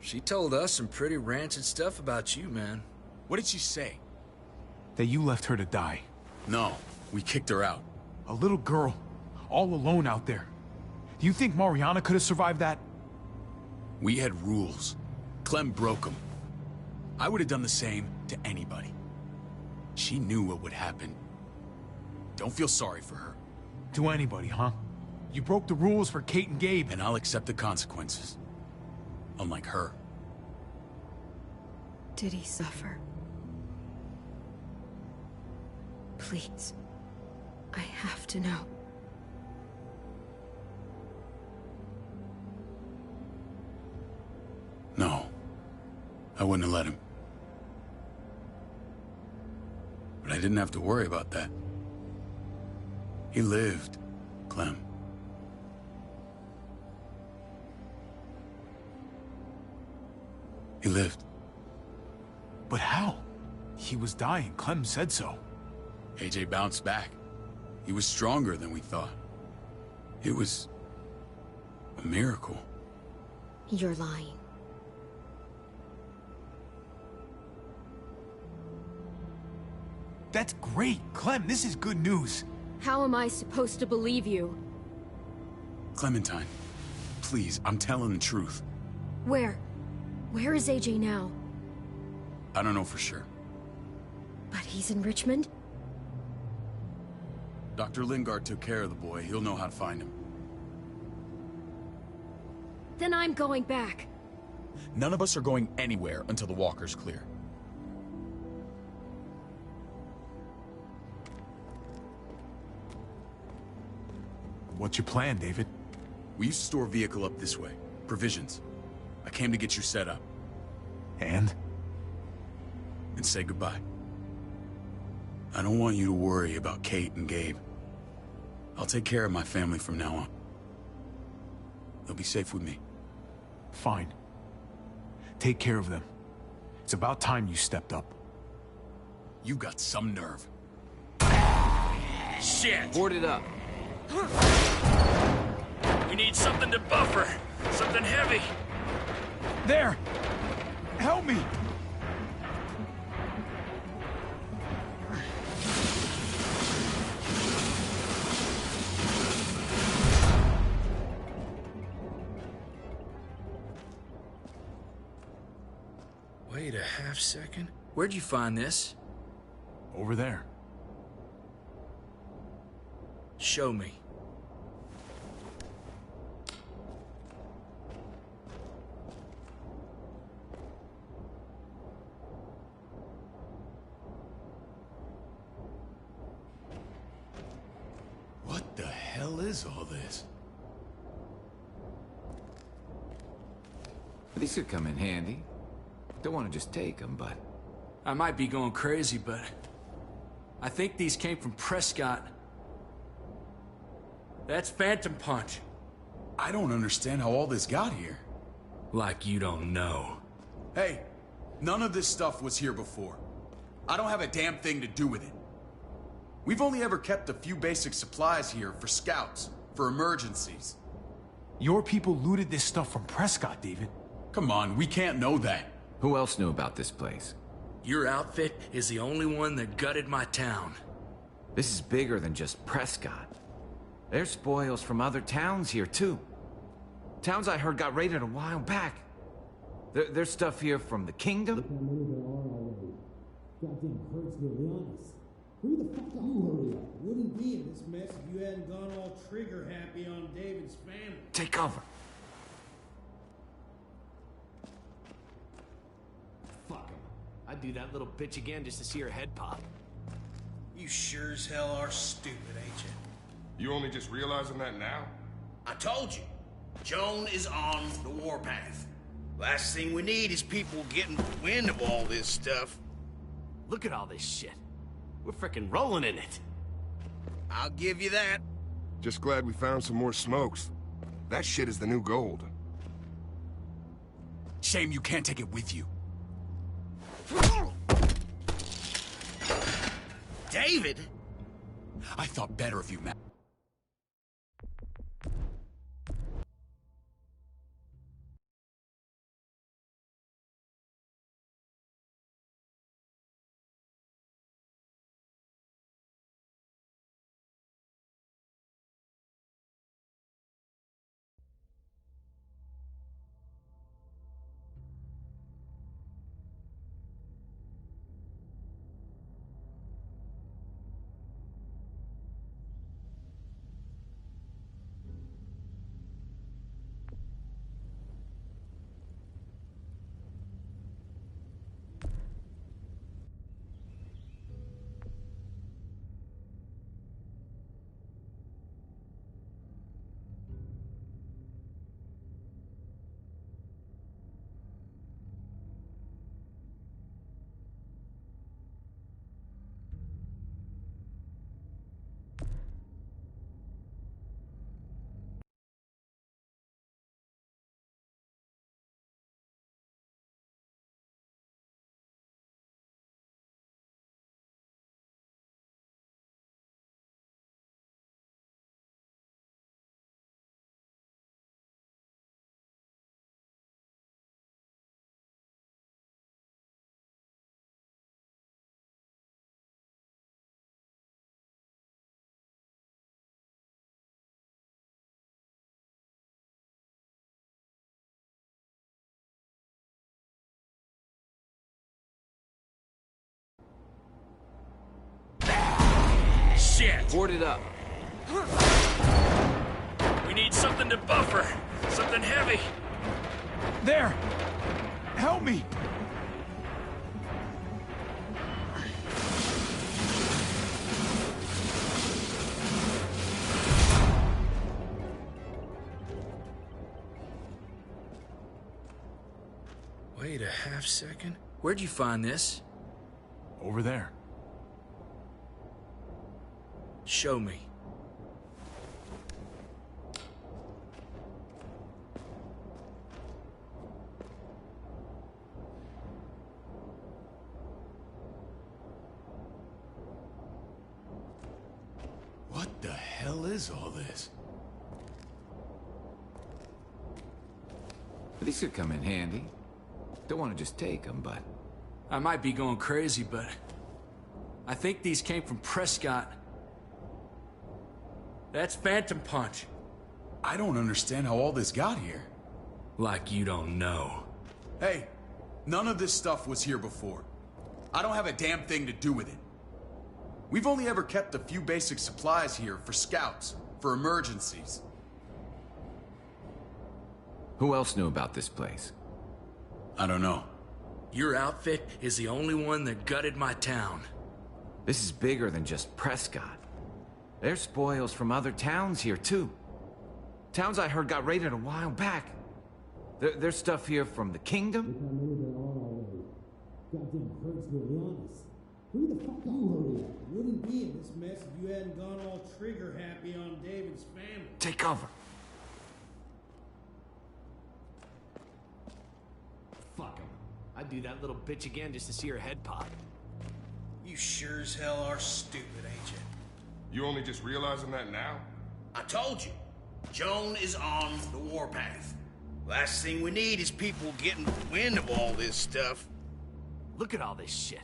She told us some pretty rancid stuff about you, man. What did she say? That you left her to die. No, we kicked her out. A little girl, all alone out there. Do you think Mariana could have survived that? We had rules. Clem broke them. I would have done the same to anybody. She knew what would happen. Don't feel sorry for her. To anybody, huh? You broke the rules for Kate and Gabe. And I'll accept the consequences. Unlike her. Did he suffer? Please. I have to know. No. I wouldn't have let him. But I didn't have to worry about that. He lived, Clem. He lived. But how? He was dying. Clem said so. AJ bounced back. He was stronger than we thought. It was a miracle. You're lying. That's great. Clem, this is good news. How am I supposed to believe you? Clementine, please, I'm telling the truth. Where? Where is AJ now? I don't know for sure. But he's in Richmond? Dr. Lingard took care of the boy. He'll know how to find him. Then I'm going back. None of us are going anywhere until the walker's clear. What's your plan, David? We used to store a vehicle up this way. Provisions. I came to get you set up. And? And say goodbye. I don't want you to worry about Kate and Gabe. I'll take care of my family from now on. They'll be safe with me. Fine. Take care of them. It's about time you stepped up. You got some nerve. Shit! Board it up. We need something to buffer. Something heavy. There! Help me! Wait a half second. Where'd you find this? Over there. Show me. hell is all this? These could come in handy. Don't want to just take them, but... I might be going crazy, but I think these came from Prescott. That's Phantom Punch. I don't understand how all this got here. Like you don't know. Hey, none of this stuff was here before. I don't have a damn thing to do with it. We've only ever kept a few basic supplies here for scouts, for emergencies. Your people looted this stuff from Prescott, David. Come on, we can't know that. Who else knew about this place? Your outfit is the only one that gutted my town. This is bigger than just Prescott. There's spoils from other towns here, too. Towns I heard got raided a while back. There's stuff here from the Kingdom. Look how many there are already. Goddamn Hertzville, be honest. Hurry the fuck up. You hurry up. Wouldn't be in this mess if you hadn't gone all trigger happy on David's family. Take cover. Fuck him. I'd do that little bitch again just to see her head pop. You sure as hell are stupid, ain't you? You only just realizing that now? I told you. Joan is on the warpath. Last thing we need is people getting wind of all this stuff. Look at all this shit. We're frickin' rolling in it. I'll give you that. Just glad we found some more smokes. That shit is the new gold. Shame you can't take it with you. David? I thought better of you, Matt. Shit! Board it up. We need something to buffer. Something heavy. There! Help me! Wait a half second. Where'd you find this? Over there. Show me. What the hell is all this? These could come in handy. Don't want to just take them, but... I might be going crazy, but I think these came from Prescott. That's Phantom Punch. I don't understand how all this got here. Like you don't know. Hey, none of this stuff was here before. I don't have a damn thing to do with it. We've only ever kept a few basic supplies here for scouts, for emergencies. Who else knew about this place? I don't know. Your outfit is the only one that gutted my town. This is bigger than just Prescott. There's spoils from other towns here, too. Towns I heard got raided a while back. There's stuff here from the kingdom. Look how many there are already. Goddamn herds here, Leonis. Who the fuck you hurry up? Wouldn't be in this mess if you hadn't gone all trigger happy on David's family. Take cover. Fuck him. I'd do that little bitch again just to see her head pop. You sure as hell are stupid, ain't you? You only just realizing that now? I told you. Joan is on the warpath. Last thing we need is people getting wind of all this stuff. Look at all this shit.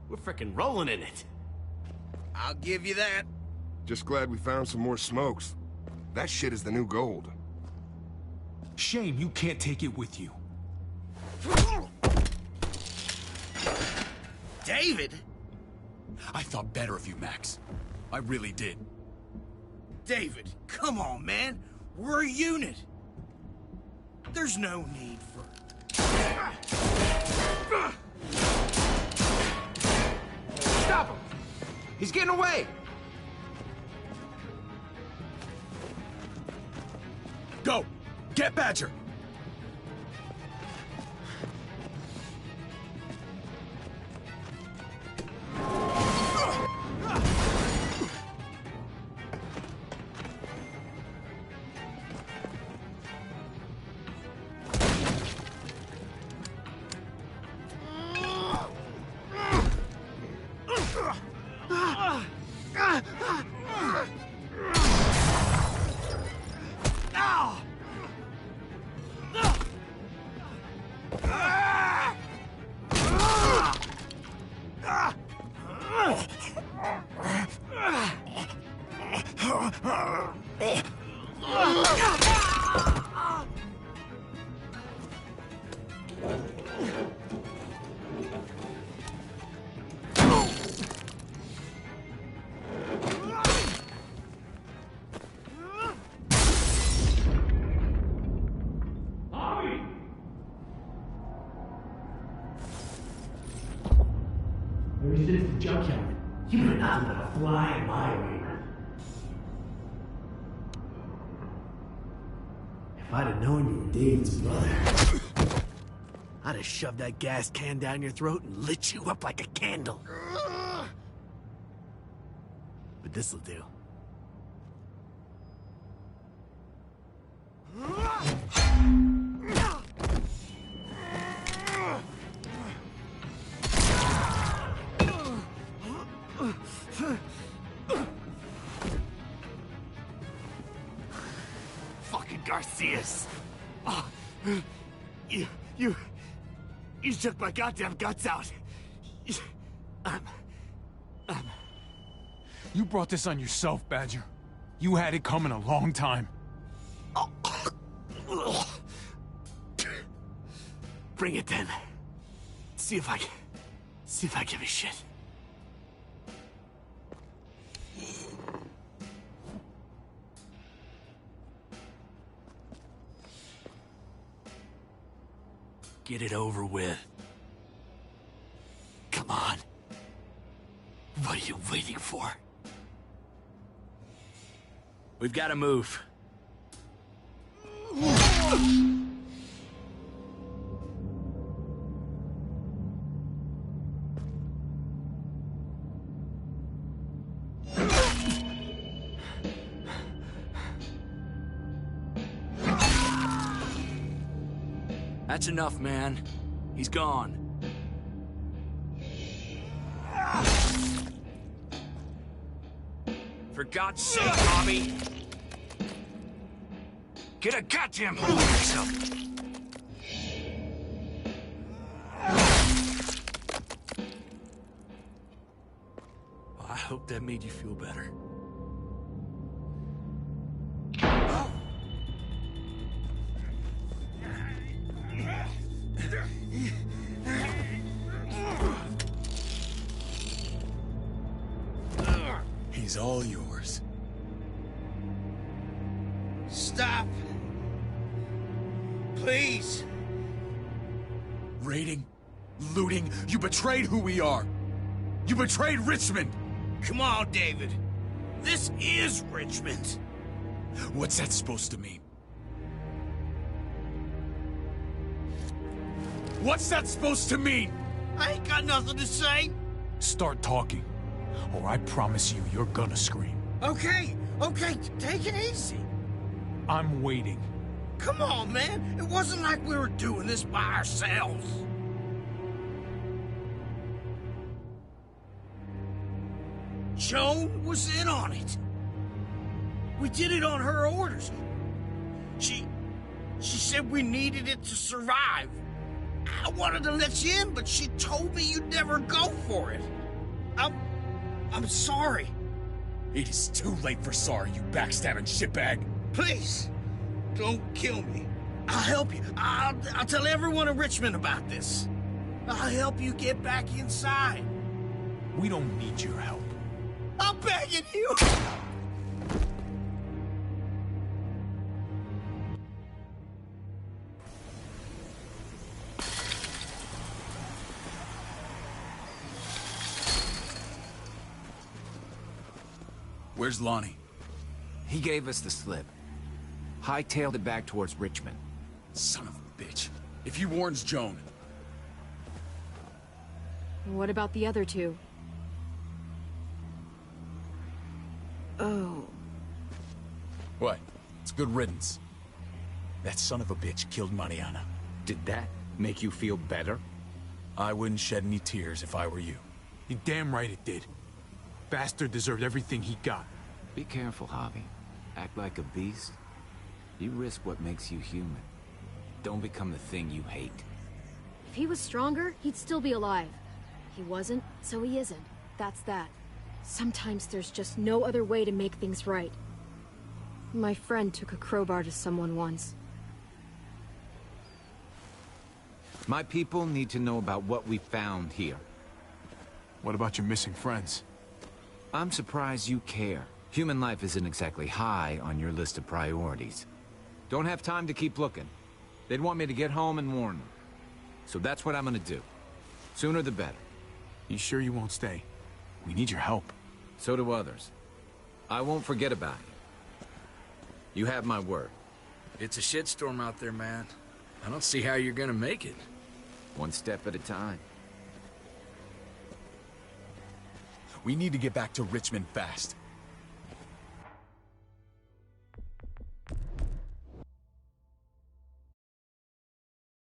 We're frickin' rolling in it. I'll give you that. Just glad we found some more smokes. That shit is the new gold. Shame you can't take it with you. David? I thought better of you, Max. I really did. David, come on, man. We're a unit. There's no need for... Stop him! He's getting away! Go! Get Badger! Ever since the junkyard, you've been nothing but a fly in my ointment. If I'd have known you were David's brother, I'd have shoved that gas can down your throat and lit you up like a candle. But this'll do. Fucking Garcias! Oh, you took my goddamn guts out. You brought this on yourself, Badger. You had it coming a long time. Bring it then. See if I give a shit. Get it over with. Come on. What are you waiting for? We've got to move. That's enough, man. He's gone. For God's sake, Bobby! Get a goddamn hold of yourself! Well, I hope that made you feel better. He's all yours. Stop! Please! Raiding, looting, you betrayed who we are. You betrayed Richmond. Come on, David. This is Richmond. What's that supposed to mean? What's that supposed to mean? I ain't got nothing to say. Start talking, or I promise you, you're gonna scream. Okay, take it easy. I'm waiting. Come on, man. It wasn't like we were doing this by ourselves. Joan was in on it. We did it on her orders. She said we needed it to survive. I wanted to let you in, but she told me you'd never go for it. I'm sorry. It is too late for sorry, you backstabbing shitbag. Please, don't kill me. I'll help you. I'll tell everyone in Richmond about this. I'll help you get back inside. We don't need your help. I'm begging you. Where's Lonnie? He gave us the slip. Hightailed it back towards Richmond. Son of a bitch. If he warns Joan... What about the other two? Oh. What? It's good riddance. That son of a bitch killed Mariana. Did that make you feel better? I wouldn't shed any tears if I were you. You're damn right it did. Bastard deserved everything he got. Be careful, Javi. Act like a beast. You risk what makes you human. Don't become the thing you hate. If he was stronger, he'd still be alive. He wasn't, so he isn't. That's that. Sometimes there's just no other way to make things right. My friend took a crowbar to someone once. My people need to know about what we found here. What about your missing friends? I'm surprised you care. Human life isn't exactly high on your list of priorities. Don't have time to keep looking. They'd want me to get home and warn them. So that's what I'm gonna do. Sooner the better. You sure you won't stay? We need your help. So do others. I won't forget about you. You have my word. It's a shitstorm out there, man. I don't see how you're gonna make it. One step at a time. We need to get back to Richmond fast.